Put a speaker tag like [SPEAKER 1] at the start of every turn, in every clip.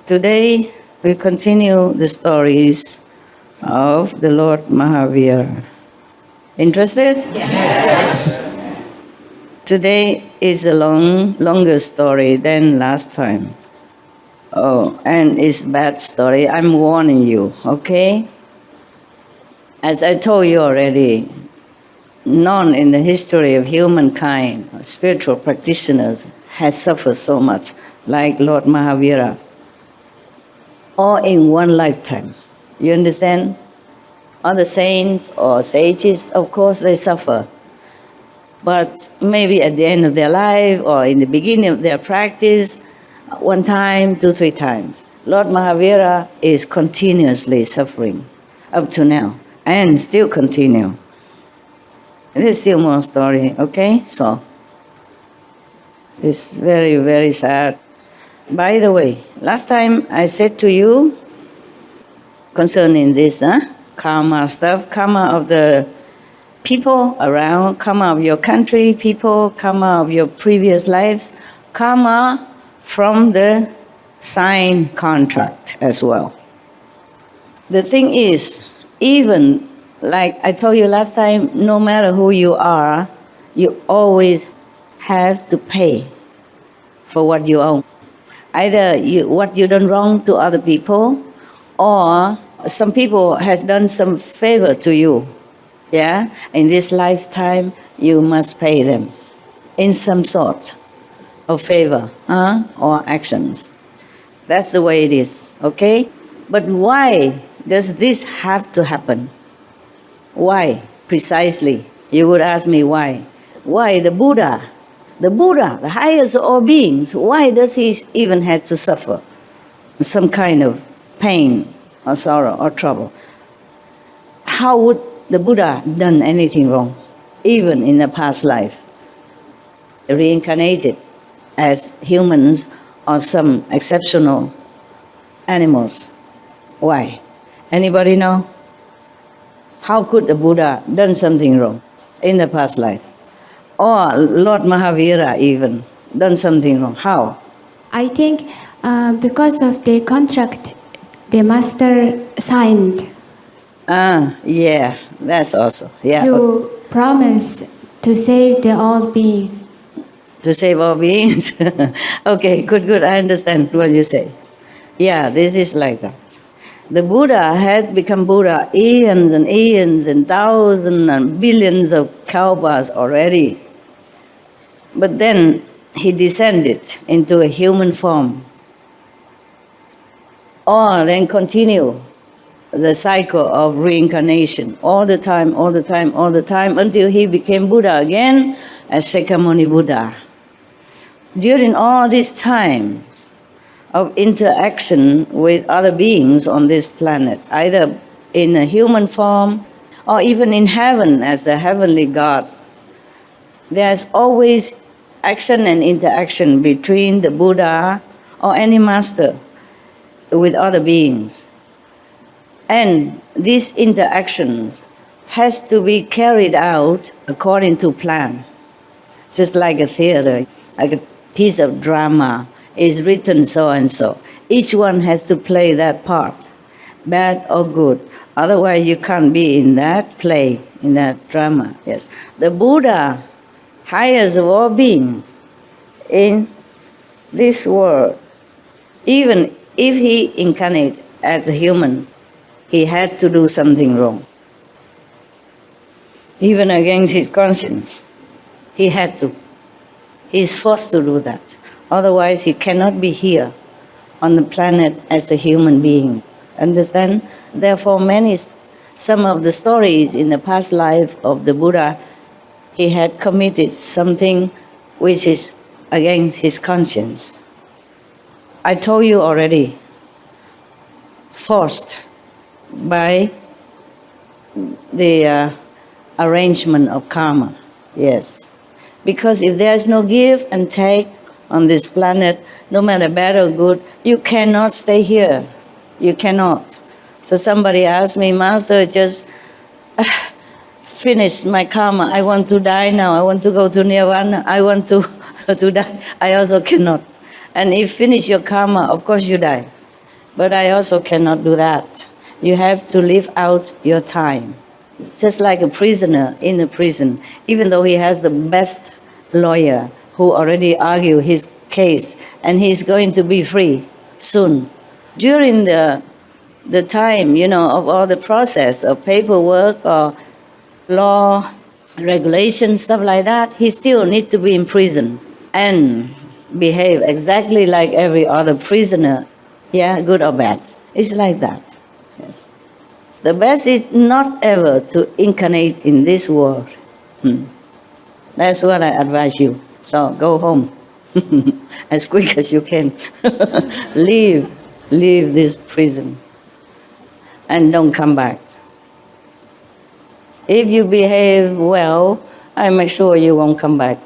[SPEAKER 1] Today we continue the stories of the Lord Mahavira. Interested?
[SPEAKER 2] Yes.
[SPEAKER 1] Today is a longer story than last time. Oh, and it's bad story. I'm warning you, okay? As I told you already, none in the history of humankind, spiritual practitioners, has suffered so much like Lord Mahavira, all in one lifetime. You understand? Other saints or sages, of course, they suffer. But maybe at the end of their life or in the beginning of their practice, one time, 2, 3 times. Lord Mahavira is continuously suffering up to now and still continue. There's still more story, okay? So, it's very, very sad. By the way, last time I said to you concerning this karma stuff, karma of the people around, karma of your country, people, karma of your previous lives, karma from the signed contract as well. The thing is, even like I told you last time, no matter who you are, you always have to pay for what you own. Either what you done wrong to other people, or some people has done some favor to you. Yeah, in this lifetime you must pay them in some sort of favor or actions. That's the way it is, okay? But why does this have to happen? Why, precisely? You would ask me why. Why the Buddha, the highest of all beings, why does he even have to suffer some kind of pain or sorrow or trouble? How would the Buddha done anything wrong, even in the past life? Reincarnated as humans or some exceptional animals. Why? Anybody know? How could the Buddha done something wrong in the past life? Or Lord Mahavira even done something wrong? How?
[SPEAKER 2] I think because of the contract the master signed.
[SPEAKER 1] Yeah, that's also. Yeah.
[SPEAKER 2] To promise to save the all beings.
[SPEAKER 1] To save all beings? Okay, good. I understand what you say. Yeah, this is like that. The Buddha had become Buddha eons and thousands and billions of kalpas already. But then he descended into a human form. Or then continue the cycle of reincarnation all the time, until he became Buddha again as Shakyamuni Buddha. During all these times of interaction with other beings on this planet, either in a human form or even in heaven as a heavenly God, there's always action and interaction between the Buddha or any master with other beings. And these interactions has to be carried out according to plan. Just like a theater, like a piece of drama is written so and so. Each one has to play that part, bad or good. Otherwise you can't be in that play, in that drama. Yes. The Buddha, highest of all beings in this world, even if he incarnated as a human, he had to do something wrong. Even against his conscience. He had to. He is forced to do that. Otherwise he cannot be here on the planet as a human being. Understand? Therefore some of the stories in the past life of the Buddha, he had committed something which is against his conscience. I told you already, forced by the arrangement of karma, yes. Because if there is no give and take on this planet, no matter bad or good, you cannot stay here. You cannot. So somebody asked me, Master, just finish my karma. I want to die now. I want to go to nirvana. I want to die. I also cannot. And if finish your karma, of course you die. But I also cannot do that. You have to live out your time. It's just like a prisoner in a prison. Even though he has the best lawyer who already argued his case and he's going to be free soon. During the time, of all the process of paperwork or law, regulation, stuff like that, he still needs to be in prison and behave exactly like every other prisoner. Yeah, good or bad. It's like that. Yes. The best is not ever to incarnate in this world. That's what I advise you. So go home as quick as you can. Leave this prison and don't come back. If you behave well, I make sure you won't come back.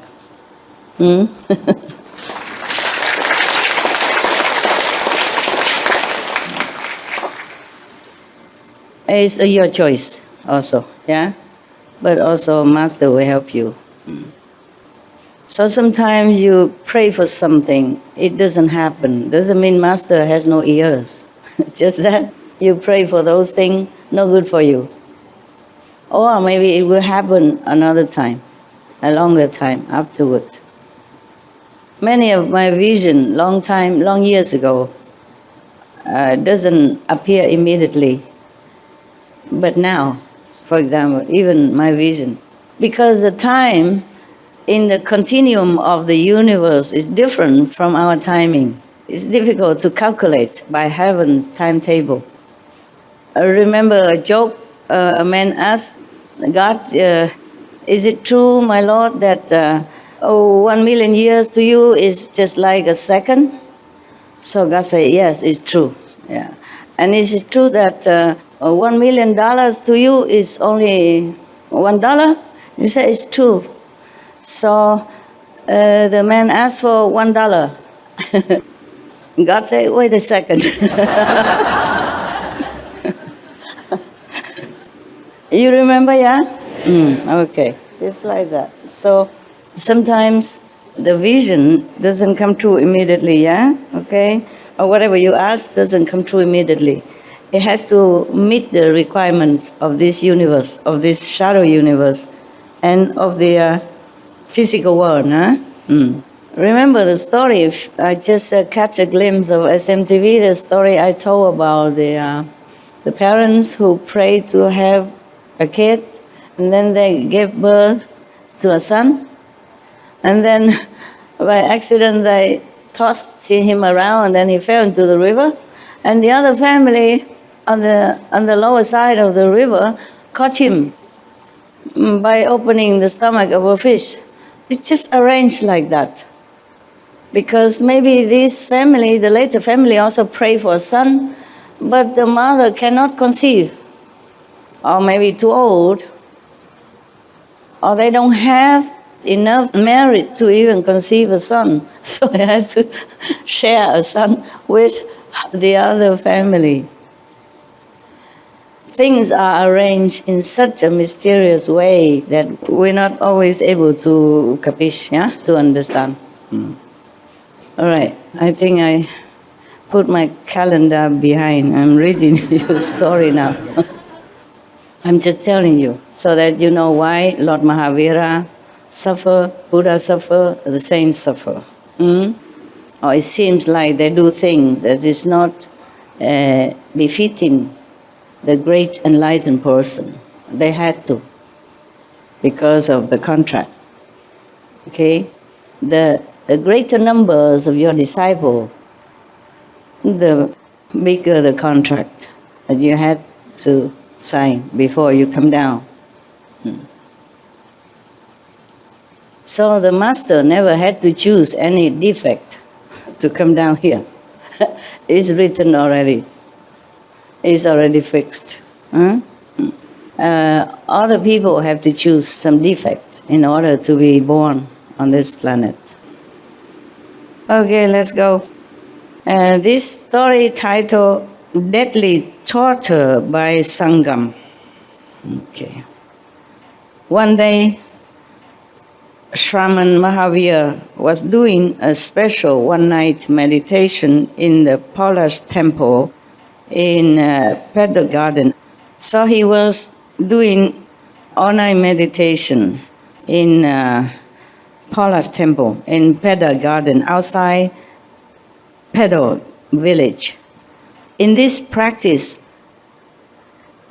[SPEAKER 1] It's your choice also, yeah? But also Master will help you. So sometimes you pray for something, it doesn't happen. Doesn't mean Master has no ears. Just that you pray for those things, no good for you. Or maybe it will happen another time, a longer time afterward. Many of my vision, long years ago, doesn't appear immediately. But now, for example, even my vision, because the time in the continuum of the universe is different from our timing. It's difficult to calculate by heaven's timetable. I remember a joke, a man asked God, is it true, my Lord, that 1 million years to you is just like a second? So God said, yes, it's true. Yeah. And is it true that $1 million to you is only $1? He said, it's true. So the man asked for $1. God said, wait a second. You remember, yeah? Okay, it's like that. So sometimes the vision doesn't come true immediately, yeah? Okay? Or whatever you ask doesn't come true immediately. It has to meet the requirements of this universe, of this shadow universe, and of the physical world. Huh? Remember the story, if I just catch a glimpse of SMTV, the story I told about the parents who prayed to have a kid, and then they gave birth to a son, and then by accident they tossed him around, and then he fell into the river, and the other family on the lower side of the river caught him by opening the stomach of a fish. It's just arranged like that. Because maybe this family, the later family, also prayed for a son, but the mother cannot conceive, or maybe too old, or they don't have enough merit to even conceive a son. So he has to share a son with the other family. Things are arranged in such a mysterious way that we're not always able to capiche, yeah? To understand. All right, I think I put my calendar behind. I'm reading you a story now. I'm just telling you so that you know why Lord Mahavira suffer, Buddha suffer, the saints suffer. Or it seems like they do things that is not befitting the great enlightened person. They had to, because of the contract. Okay? The greater numbers of your disciples, the bigger the contract that you had to sign before you come down. So the master never had to choose any defect to come down here. It's written already. It's already fixed. Other people have to choose some defect in order to be born on this planet. Okay, let's go. This story titled Deadly Torture by Sangam. Okay. One day, Sri Mahavira was doing a special one-night meditation in the Palace temple in Pedder Garden. So he was doing all-night meditation in Paula's temple in Pedder Garden outside Pedder village. In this practice,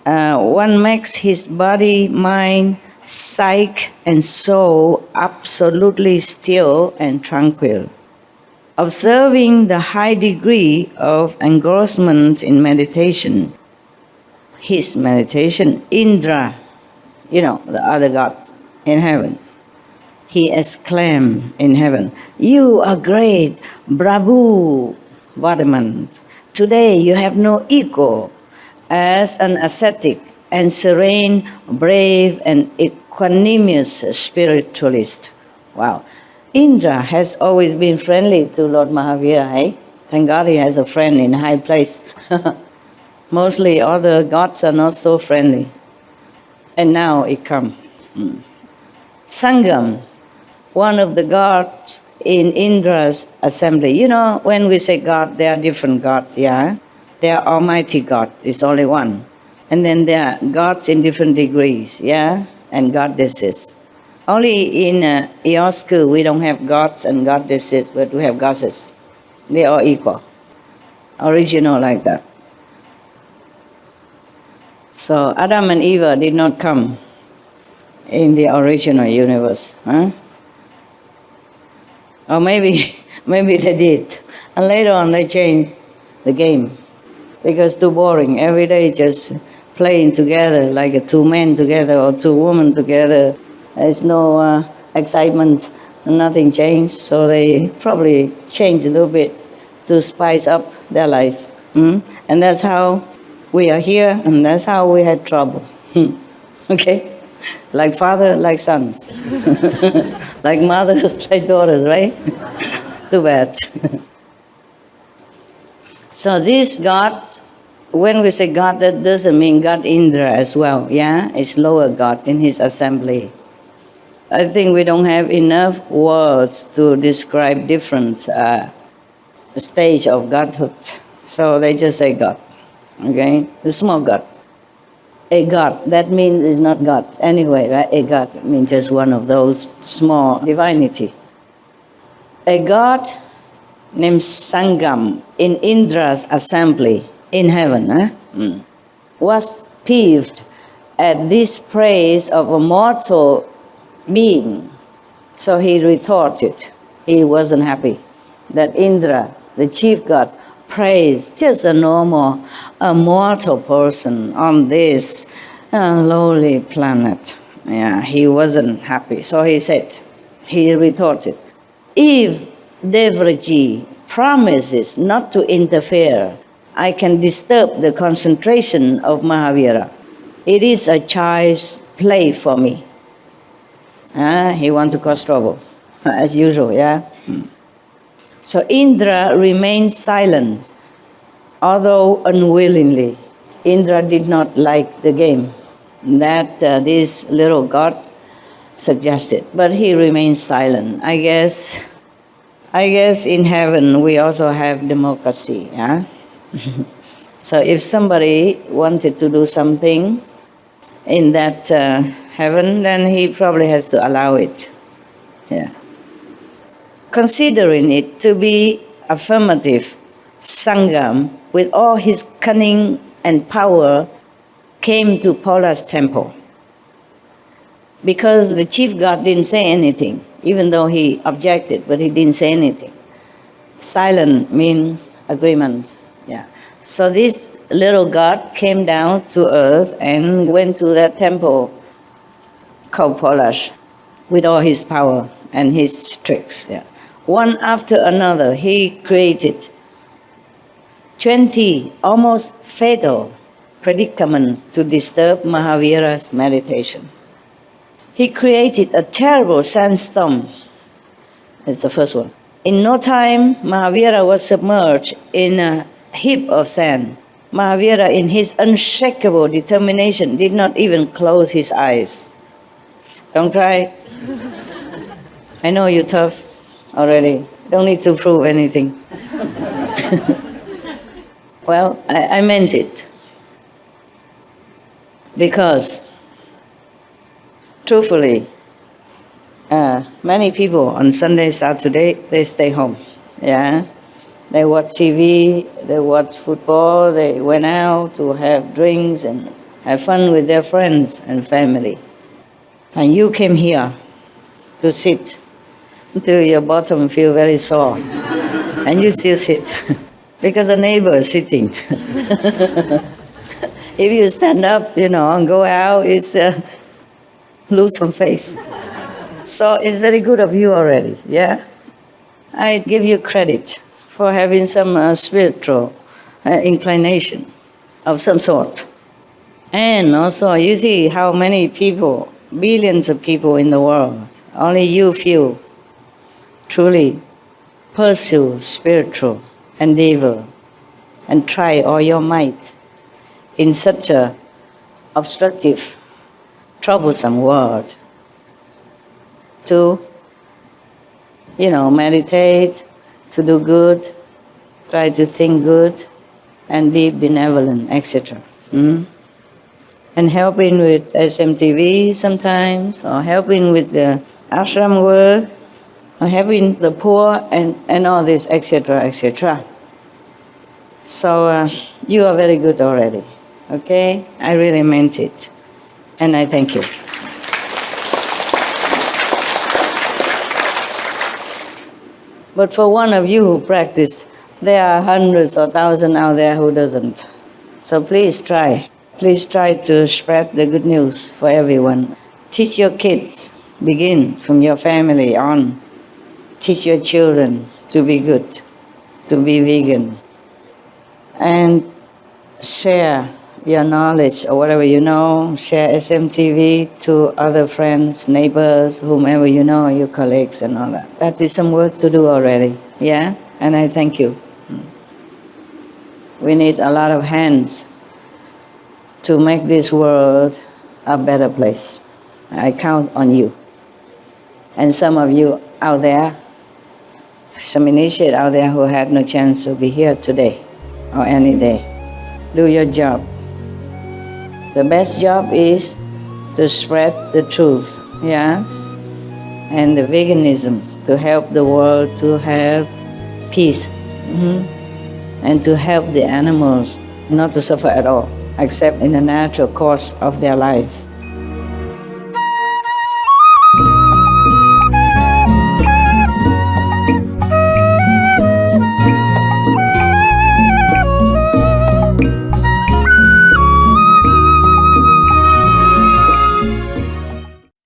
[SPEAKER 1] one makes his body, mind, psyche, and soul absolutely still and tranquil. Observing the high degree of engrossment in meditation, his meditation, Indra, the other god in heaven, he exclaimed in heaven, "You are great, Prabhu Vardhaman. Today you have no ego as an ascetic and serene, brave, and equanimous spiritualist." Wow. Indra has always been friendly to Lord Mahavira, eh? Thank God he has a friend in high place. Mostly other gods are not so friendly. And now it comes. Sangam, one of the gods in Indra's assembly. When we say God, there are different gods, yeah? There are Almighty God, is only one. And then there are gods in different degrees, yeah? And goddesses. Only in your school we don't have gods and goddesses, but we have goddesses. They are equal. Original like that. So Adam and Eve did not come in the original universe. Huh? Or maybe they did. And later on they changed the game. Because too boring. Every day just playing together like two men together or two women together. There's no excitement, nothing changed. So they probably changed a little bit to spice up their life. And that's how we are here, and that's how we had trouble. Okay? Like father, like sons. Like mothers, like daughters, right? Too bad. So this God, when we say God, that doesn't mean God Indra as well, yeah? It's lower God in his assembly. I think we don't have enough words to describe different stage of godhood. So they just say God, okay? The small God. A God, that means it's not God anyway, right? A God means just one of those small divinity. A God named Sangam in Indra's assembly in heaven was peeved at this praise of a mortal being. So he retorted. He wasn't happy that Indra, the chief god, praised just a mortal person on this lowly planet. Yeah, he wasn't happy. So he retorted, "If Devraji promises not to interfere, I can disturb the concentration of Mahavira. It is a child's play for me." He wants to cause trouble, as usual, yeah? So Indra remained silent, although unwillingly. Indra did not like the game that this little god suggested, but he remained silent. I guess in heaven we also have democracy, yeah? So if somebody wanted to do something in that heaven, then he probably has to allow it. Yeah. Considering it to be affirmative, Sangam, with all his cunning and power, came to Paula's temple. Because the chief god didn't say anything, even though he objected, but he didn't say anything. Silent means agreement. Yeah. So this little god came down to earth and went to that temple called Paula's with all his power and his tricks. Yeah. One after another, he created 20 almost fatal predicaments to disturb Mahavira's meditation. He created a terrible sandstorm. That's the first one. In no time, Mahavira was submerged in a heap of sand. Mahavira, in his unshakable determination, did not even close his eyes. Don't try. I know you're tough already. Don't need to prove anything. Well, I meant it. Because, truthfully, many people on Sunday, Saturday, they stay home. Yeah, they watch TV, they watch football, they went out to have drinks and have fun with their friends and family. And you came here to sit until your bottom feel very sore, and you still sit because the neighbor is sitting. If you stand up, and go out, it's lose some face. So it's very good of you already, yeah? I give you credit for having some spiritual inclination of some sort. And also, you see how many people, billions of people in the world, only you few truly pursue spiritual endeavor and try all your might in such a obstructive, troublesome world to, meditate, to do good, try to think good, and be benevolent, etc. And helping with SMTV sometimes, or helping with the ashram work, or helping the poor, and all this, etc., etc. So you are very good already, okay? I really meant it, and I thank you. But for one of you who practiced, there are hundreds or thousands out there who doesn't. So please try. Please try to spread the good news for everyone. Teach your kids, begin from your family on. Teach your children to be good, to be vegan. And share your knowledge or whatever you know, share SMTV to other friends, neighbors, whomever you know, your colleagues and all that. That is some work to do already, yeah? And I thank you. We need a lot of hands to make this world a better place. I count on you. And some of you out there, some initiate out there who had no chance to be here today or any day, do your job. The best job is to spread the truth, yeah? And the veganism, to help the world to have peace. And to help the animals not to suffer at all, except in the natural course of their life.